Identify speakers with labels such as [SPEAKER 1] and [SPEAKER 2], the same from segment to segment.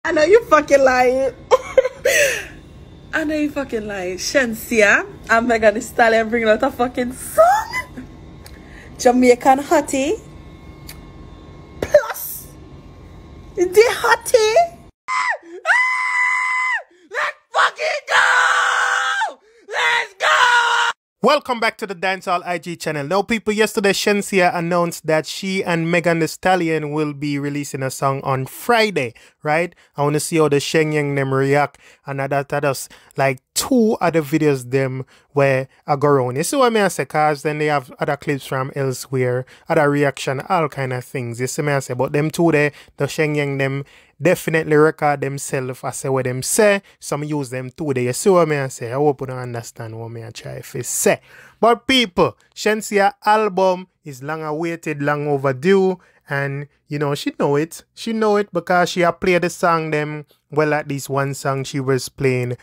[SPEAKER 1] I know you fucking lying. I know you fucking lying. Shenseea and Megan Thee Stallion bringing out a fucking song. Jamaican Hottie. Plus the Hottie. Let's fucking go! Let's go!
[SPEAKER 2] Welcome back to the Dancehall IG channel. Now people, yesterday Shenseea announced that she and Megan Thee Stallion will be releasing a song on Friday, right? I want to see how the Shenyang them react, and that others, like 2 other videos them where I go around. You see what I say? Cause then they have other clips from elsewhere, other reaction, all kind of things. You see what I say? But them 2 there, the Shenyang them definitely record themselves. I say what them say. Some use them too. You see what I say? I hope you don't understand what I try to say. But people, Shenseea album is long awaited, long overdue, and you know she know it. She know it because she have played the song them. Well, at least one song she was playing,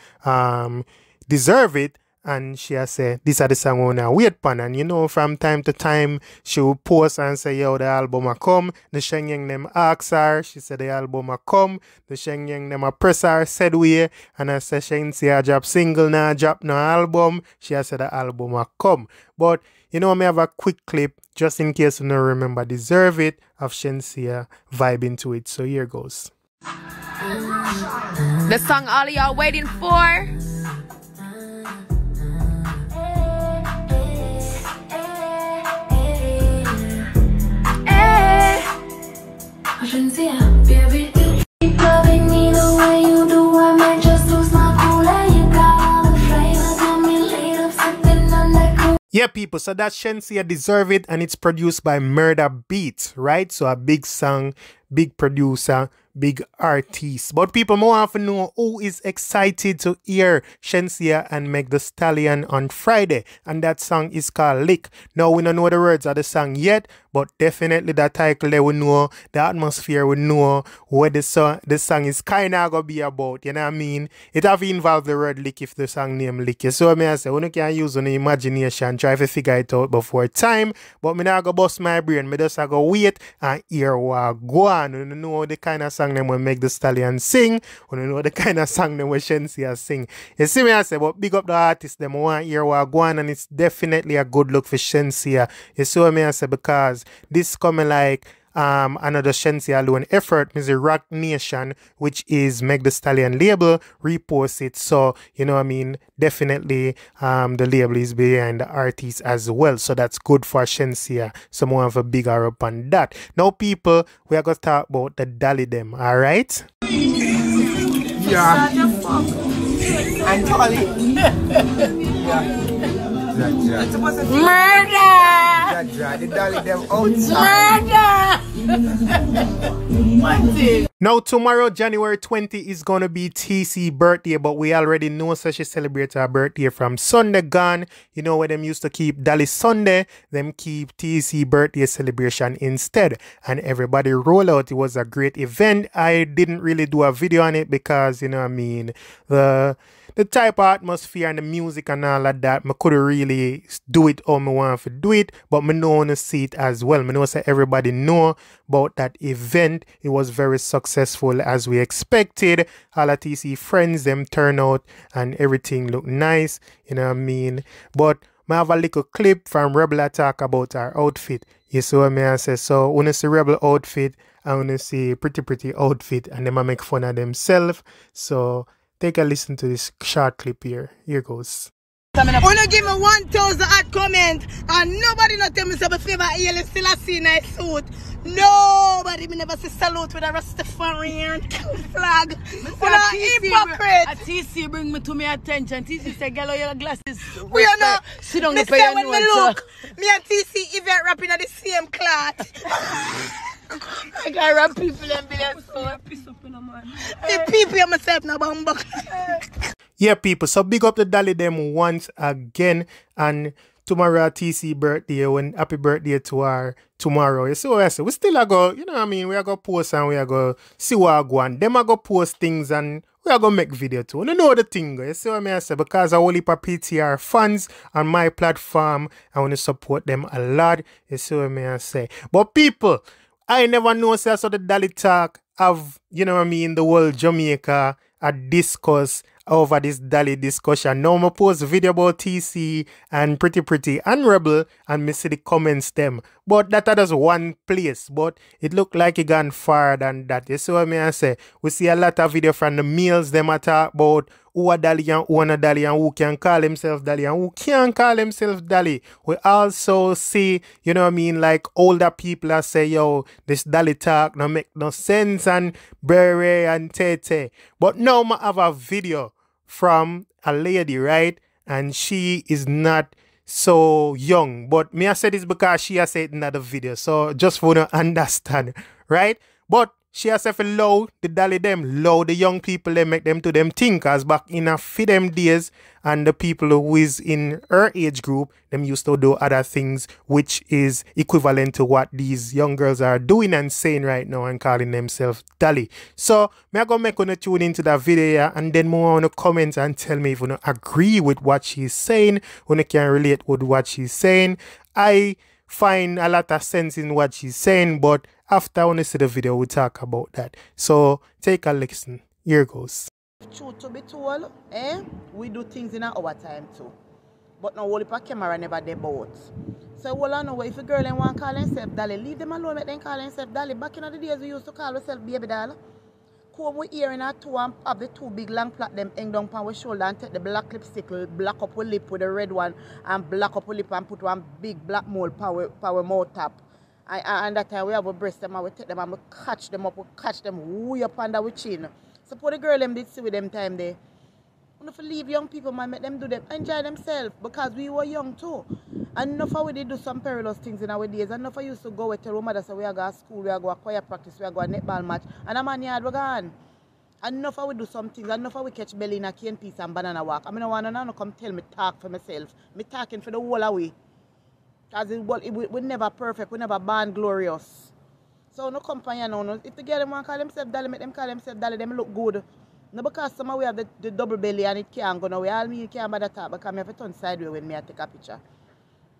[SPEAKER 2] Deserve It. And she has said, these are the songs we wanna wait upon. And you know, from time to time, she will post and say, yo, the album a come. The Shenyang them ask her. She said, the album a come. The Shenyang them a press her, said we. And I said, Shenseea drop single, now drop no album. She has said, the album a come. But, you know, I may have a quick clip, just in case you don't remember, Deserve It, of Shenseea vibing to it. So here goes.
[SPEAKER 3] The song all y'all waiting for.
[SPEAKER 4] Shenseea, baby, keep loving me the way you do. I might just lose my cool, and you got all the flavors on me laid up something on that cool.
[SPEAKER 2] Yeah, people, so that's Shenseea Deserve It, and it's produced by Murder Beat, right? So a big song, big producer, big artist. But people more often know who is excited to hear Shenseea and Meg Thee Stallion on Friday, and that song is called Lick. Now we don't know the words of the song yet, but definitely the title they will know, the atmosphere will know what the song is kinda gonna be about. You know what I mean? It have involved the word lick if the song name lick. So I say, you can use on imagination, try to figure it out before time. But me not go bust my brain. Me just go wait and hear what go on. You know the kind of song them will Meg Thee Stallion sing. You know the kind of song them will Shenseea sing. You see me I say, but big up the artists them want to hear what go on, and it's definitely a good look for Shenseea. You see what I say? Because this coming like another Shenseea alone effort, Mr. Rock Nation, which is Meg Thee Stallion label, repost it. So, you know what I mean, definitely the label is behind the artist as well. So that's good for Shenseea. So more of a bigger up on that. Now people, we are going to talk about the Dolly them, alright?
[SPEAKER 5] Yeah. And Dolly. Yeah.
[SPEAKER 1] Murder!
[SPEAKER 5] The Dolly them outside.
[SPEAKER 1] Murder!
[SPEAKER 2] Now tomorrow, January 20, is gonna be TC birthday, but we already know so she celebrates her birthday from Sunday gone. You know where them used to keep Dolly Sunday, them keep TC birthday celebration instead. And everybody roll out. It was a great event. I didn't really do a video on it because, you know what I mean, the type of atmosphere and the music and all of that, I couldn't really do it how I want to do it, but I know to see it as well. I know say everybody know about that event. It was very successful as we expected. All the TC friends, them turn out and everything looked nice, you know what I mean? But I have a little clip from Rebel Attack about our outfit. You see what I say? So when I see Rebel outfit, I want to see pretty outfit, and them I make fun of themselves. So take a listen to this short clip here. Here goes.
[SPEAKER 1] Wanna give me 1,000 hot comment, and nobody not tell me say my favorite AL is still a see nice suit. Nobody me never see salute with a Rastafarian flag. What a hypocrite!
[SPEAKER 6] A TC bring me to my attention. TC say, "Girl, your glasses."
[SPEAKER 1] We are not.
[SPEAKER 6] Sit down
[SPEAKER 1] Me
[SPEAKER 6] and pay
[SPEAKER 1] say
[SPEAKER 6] your
[SPEAKER 1] when me
[SPEAKER 6] notes,
[SPEAKER 1] look, me and TC even rapping at the same cloth. I got rap people and be like, so piss up in a man. The people and myself now bambak.
[SPEAKER 2] Yeah, people, so big up the Dolly them once again, and tomorrow TC birthday, when happy birthday to her tomorrow. You see what I say? We still are go, you know what I mean, we are go post and we are go see what I go on. Them are go post things and we are go make video too. You know the thing, you see what I say? Because I only for PTR fans on my platform, I want to support them a lot. You see what I say? But people, I never know so the Dolly talk have, you know what I mean, the whole Jamaica a discuss over this Dolly discussion. Now I post a video about TC and Pretty and Rebel and me see the comments them. But that is one place. But it look like it gone far than that. You see what I say? We see a lot of video from the males them a talk about who a Dolly and who a Dolly and who can call himself Dolly and who can't call himself Dolly. We also see, you know what I mean, like older people that say, yo, this Dolly talk no make no sense and Bere and Tete. But now I have a video from a lady, right? And she is not so young. But me I say this because she has said in another video. So just for to understand, right? But she herself allow the Dolly them, allow the young people they make them to them thinkers back in a few them days, and the people who is in her age group, them used to do other things which is equivalent to what these young girls are doing and saying right now and calling themselves Dolly. So me I go make you tune into that video and then more on the comments and tell me if you agree with what she's saying, when you can relate with what she's saying. I find a lot of sense in what she's saying, but after I want to see the video, we'll talk about that. So take a listen. Here goes.
[SPEAKER 7] Truth to be told, we do things in our time too. But now all the camera never they both. So all I know, if a girl and want to call herself Dolly, leave them alone, make them call herself Dolly. Back in the days we used to call ourselves baby doll. Come with ear in our two and have the two big long plait them hang down on our shoulder and take the black lipstick, black up our lip with the red one and black up our lip and put one big black mole for our mouth top. And that time we have a breast them and we take them and we catch them up, we catch them way up under our chin. Suppose the girl them did see with them time there. We have to leave young people, man, make them do them, enjoy themselves because we were young too. And enough of we did do some perilous things in our days. And enough of used to go with tell our mother say we are going to school, we are going to choir practice, we are going to netball match. And a man yard we gone. And enough of we do some things, and enough of we catch belly in a cane piece and banana walk. I mean, I want to come tell me talk for myself. Me talking for the whole away. Because we never perfect, we never born glorious. So no company now. If the girl them want to call themselves Dolly, make them call themselves Dolly, them look good. No, because some of we have the double belly and it can't go nowhere. All me can't bother talk because I have to turn sideways when I take a picture.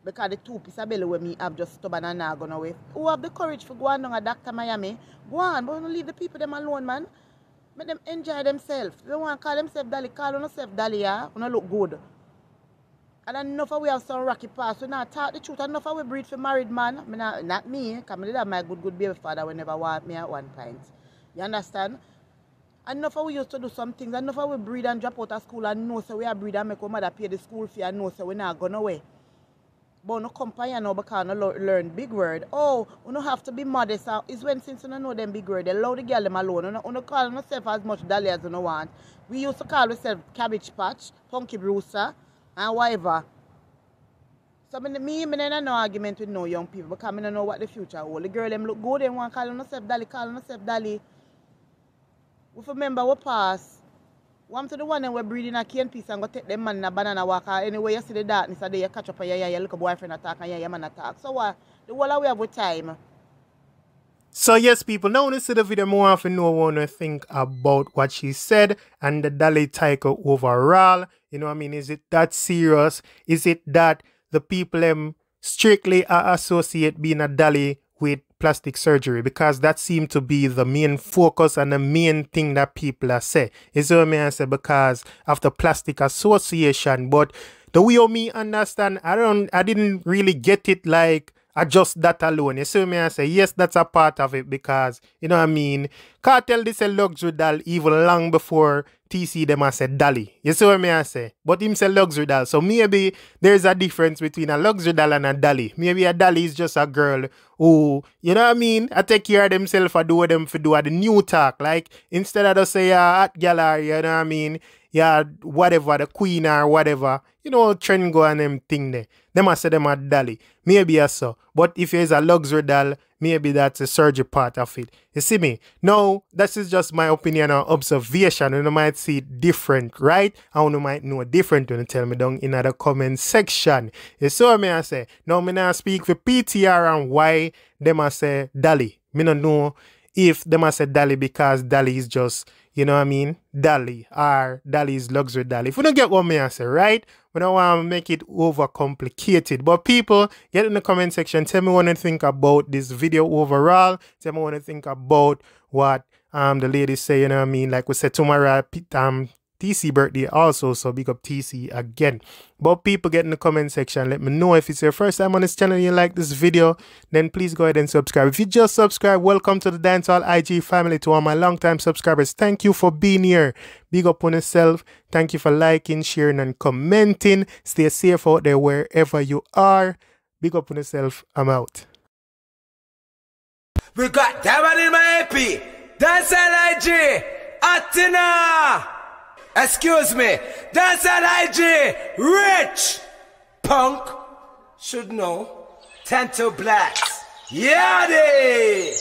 [SPEAKER 7] Because the two pieces of belly when me have just stubborn and not go nowhere. Who have the courage for go on down a Dr. Miami? Go on, but don't leave the people them alone, man. Make them enjoy themselves. If they want to call themselves Dolly, call themselves Dolly, yeah? We don't look good. And enough of we have some rocky past. We not talk the truth. Enough of we breed for married man. Not me, because I did have my good baby father who never want me at one point. You understand? Enough of we used to do some things. Enough of we breed and drop out of school and know so we are breed and make our mother pay the school fee and know so we not going away. But no company now because no learn big word. Oh, you don't have to be modest. It's when since you don't know them big word, they allow the girl them alone. You don't call yourself as much Dolly as you don't want. We used to call ourselves Cabbage Patch, Punky Brewster, and whatever. So me don't no argument with no young people because I don't know what the future holds. The girl them look good, they want to call themselves Dolly, call themselves Dolly. We remember we pass. One to the one and we're breeding a cane piece and go take them man in a banana walk. Anyway, you see the darkness and you catch up and your little boyfriend attack and your man attack. So what? The whole we have with time.
[SPEAKER 2] So yes, people, now when you see the video, more often know want to think about what she said and the Dolly title overall. You know what I mean? Is it that serious? Is it that the people strictly associate being a Dolly with plastic surgery? Because that seemed to be the main focus and the main thing that people are saying. Is what I say, because of the plastic association. But the way me understand, I didn't really get it like just that alone. You see what I say? Yes, that's a part of it because, you know what I mean, Cartel this a luxury doll even long before TC them I said Dolly. You see what I say? But him say luxury doll. So maybe there's a difference between a luxury doll and a Dolly. Maybe a Dolly is just a girl who, you know what I mean, I take care of themselves or do what them for do at the new talk. Like instead of just say hot gal or, you know what I mean, yeah, whatever, the queen or whatever, you know, trend go and them thing there. Them I say them a Dolly. Maybe I so. But if it's a luxury doll, maybe that's a surgery part of it. You see me? No, this is just my opinion or observation. And you might see it different, right? And you might know different when you tell me down in the comment section. You see what I say? Now, I not speak for PTR and why them I say Dolly. I don't know if them I say Dolly because Dolly is just, you know what I mean, Dolly or Dolly is luxury Dolly. If you don't get what I say, right? We don't want to make it overcomplicated. But people, get in the comment section. Tell me what you think about this video overall. Tell me what you think about what The ladies say, you know what I mean? Like we said, tomorrow, TC birthday also, so big up TC again. But people get in the comment section, let me know if it's your first time on this channel and you like this video, then please go ahead and subscribe. If you just subscribe, welcome to the Dancehall IG family. To all my long-time subscribers, thank you for being here. Big up on yourself. Thank you for liking, sharing, and commenting. Stay safe out there wherever you are. Big up on yourself. I'm out.
[SPEAKER 5] We got that one in my AP. Dancehall IG. Atina. Excuse me. Dancehall IG. Rich. Punk. Should know. 10 to blacks. Yeah, they.